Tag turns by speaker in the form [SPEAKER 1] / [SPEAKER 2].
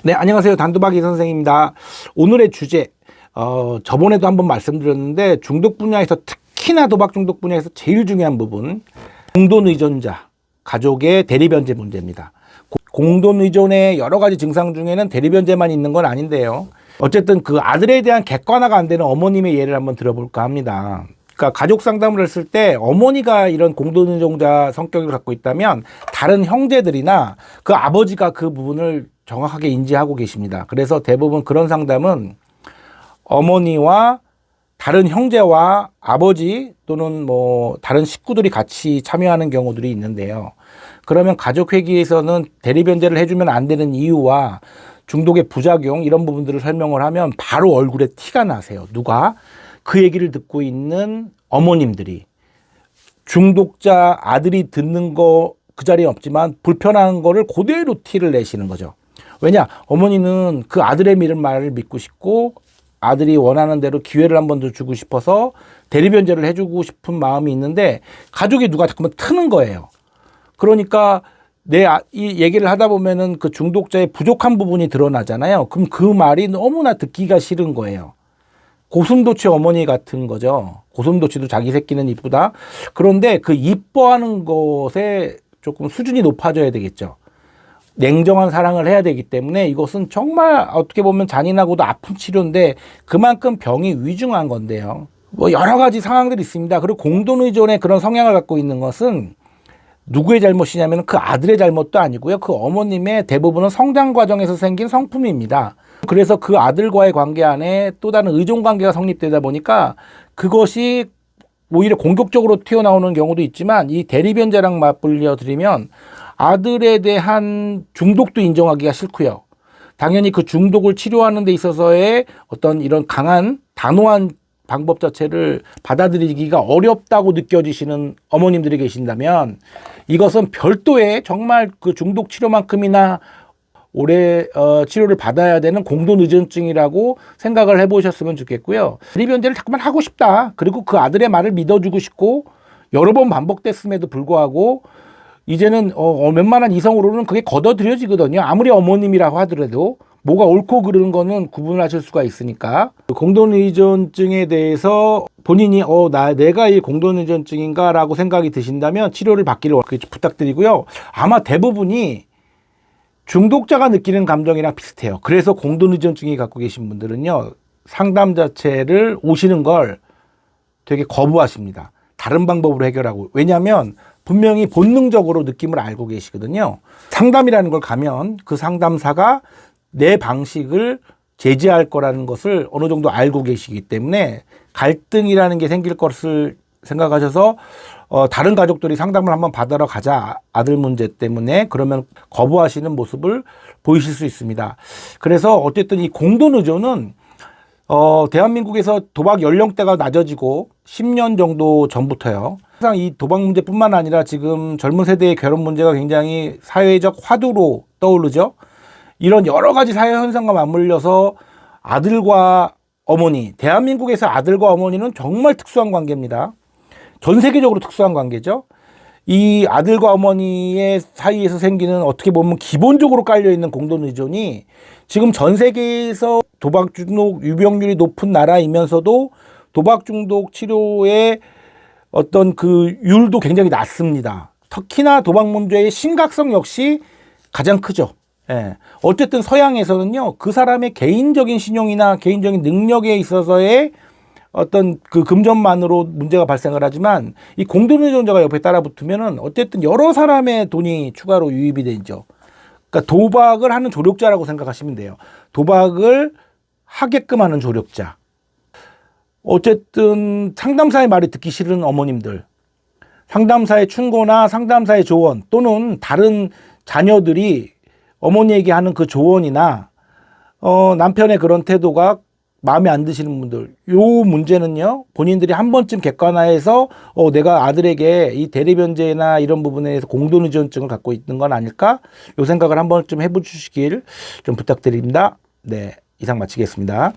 [SPEAKER 1] 네, 안녕하세요. 단도박이 선생입니다. 오늘의 주제, 저번에도 한번 말씀드렸는데 중독 분야에서 특히나 도박 중독 분야에서 제일 중요한 부분, 공돈 의존자, 가족의 대리변제 문제입니다. 공돈 의존의 여러 가지 증상 중에는 대리변제만 있는 건 아닌데요. 어쨌든 그 아들에 대한 객관화가 안 되는 어머님의 예를 한번 들어볼까 합니다. 그러니까 가족 상담을 했을 때 어머니가 이런 공돈 의존자 성격을 갖고 있다면 다른 형제들이나 그 아버지가 그 부분을 정확하게 인지하고 계십니다. 그래서 대부분 그런 상담은 어머니와 다른 형제와 아버지 또는 뭐 다른 식구들이 같이 참여하는 경우들이 있는데요. 그러면 가족회의에서는 대리변제를 해주면 안 되는 이유와 중독의 부작용 이런 부분들을 설명을 하면 바로 얼굴에 티가 나세요. 누가? 그 얘기를 듣고 있는 어머님들이. 중독자 아들이 듣는 거 그 자리에 없지만 불편한 거를 그대로 티를 내시는 거죠. 왜냐? 어머니는 그 아들의 말을 믿고 싶고 아들이 원하는 대로 기회를 한 번 더 주고 싶어서 대리변제를 해주고 싶은 마음이 있는데 가족이 누가 자꾸만 트는 거예요. 그러니까 이 얘기를 하다 보면은 그 중독자의 부족한 부분이 드러나잖아요. 그럼 그 말이 너무나 듣기가 싫은 거예요. 고슴도치 어머니 같은 거죠. 고슴도치도 자기 새끼는 이쁘다. 그런데 그 이뻐하는 것에 조금 수준이 높아져야 되겠죠. 냉정한 사랑을 해야 되기 때문에 이것은 정말 어떻게 보면 잔인하고도 아픈 치료인데 그만큼 병이 위중한 건데요. 뭐 여러 가지 상황들이 있습니다. 그리고 공돈의존의 그런 성향을 갖고 있는 것은 누구의 잘못이냐면 그 아들의 잘못도 아니고요. 그 어머님의 대부분은 성장 과정에서 생긴 성품입니다. 그래서 그 아들과의 관계 안에 또 다른 의존 관계가 성립되다 보니까 그것이 오히려 공격적으로 튀어나오는 경우도 있지만 이 대리변제랑 맞불려 드리면 아들에 대한 중독도 인정하기가 싫고요. 당연히 그 중독을 치료하는 데 있어서의 어떤 이런 강한 단호한 방법 자체를 받아들이기가 어렵다고 느껴지시는 어머님들이 계신다면 이것은 별도의 정말 그 중독 치료만큼이나 오래 치료를 받아야 되는 공돈 의존증이라고 생각을 해보셨으면 좋겠고요. 대리변제를 자꾸만 하고 싶다. 그리고 그 아들의 말을 믿어주고 싶고 여러 번 반복됐음에도 불구하고 이제는 웬만한 이성으로는 그게 걷어들여지거든요. 아무리 어머님이라고 하더라도 뭐가 옳고 그르는 거는 구분을 하실 수가 있으니까. 공돈의존증에 대해서 본인이 내가 이 공돈의존증인가 라고 생각이 드신다면 치료를 받기를 부탁드리고요. 아마 대부분이 중독자가 느끼는 감정이랑 비슷해요. 그래서 공돈의존증이 갖고 계신 분들은요, 상담 자체를 오시는 걸 되게 거부하십니다. 다른 방법으로 해결하고. 왜냐하면 분명히 본능적으로 느낌을 알고 계시거든요. 상담이라는 걸 가면 그 상담사가 내 방식을 제지할 거라는 것을 어느 정도 알고 계시기 때문에 갈등이라는 게 생길 것을 생각하셔서 다른 가족들이 상담을 한번 받으러 가자, 아들 문제 때문에, 그러면 거부하시는 모습을 보이실 수 있습니다. 그래서 어쨌든 이 공돈의존은 대한민국에서 도박 연령대가 낮아지고 10년 정도 전부터요. 항상 이 도박 문제뿐만 아니라 지금 젊은 세대의 결혼 문제가 굉장히 사회적 화두로 떠오르죠. 이런 여러 가지 사회 현상과 맞물려서 아들과 어머니, 대한민국에서 아들과 어머니는 정말 특수한 관계입니다. 전 세계적으로 특수한 관계죠. 이 아들과 어머니의 사이에서 생기는 어떻게 보면 기본적으로 깔려있는 공돈의존이 지금 전 세계에서 도박 중독 유병률이 높은 나라이면서도 도박 중독 치료의 어떤 그 율도 굉장히 낮습니다. 특히나 도박 문제의 심각성 역시 가장 크죠. 예. 어쨌든 서양에서는요, 그 사람의 개인적인 신용이나 개인적인 능력에 있어서의 어떤 그 금전만으로 문제가 발생을 하지만 이 공돈의존자가 옆에 따라 붙으면은 어쨌든 여러 사람의 돈이 추가로 유입이 되죠. 그러니까 도박을 하는 조력자라고 생각하시면 돼요. 도박을 하게끔 하는 조력자. 어쨌든 상담사의 말이 듣기 싫은 어머님들, 상담사의 충고나 상담사의 조언 또는 다른 자녀들이 어머니에게 하는 그 조언이나 남편의 그런 태도가 마음에 안 드시는 분들, 요 문제는요, 본인들이 한 번쯤 객관화해서 내가 아들에게 이 대리변제나 이런 부분에서 공돈의존증을 갖고 있는 건 아닐까? 요 생각을 한 번쯤 해보시길 좀 부탁드립니다. 네, 이상 마치겠습니다.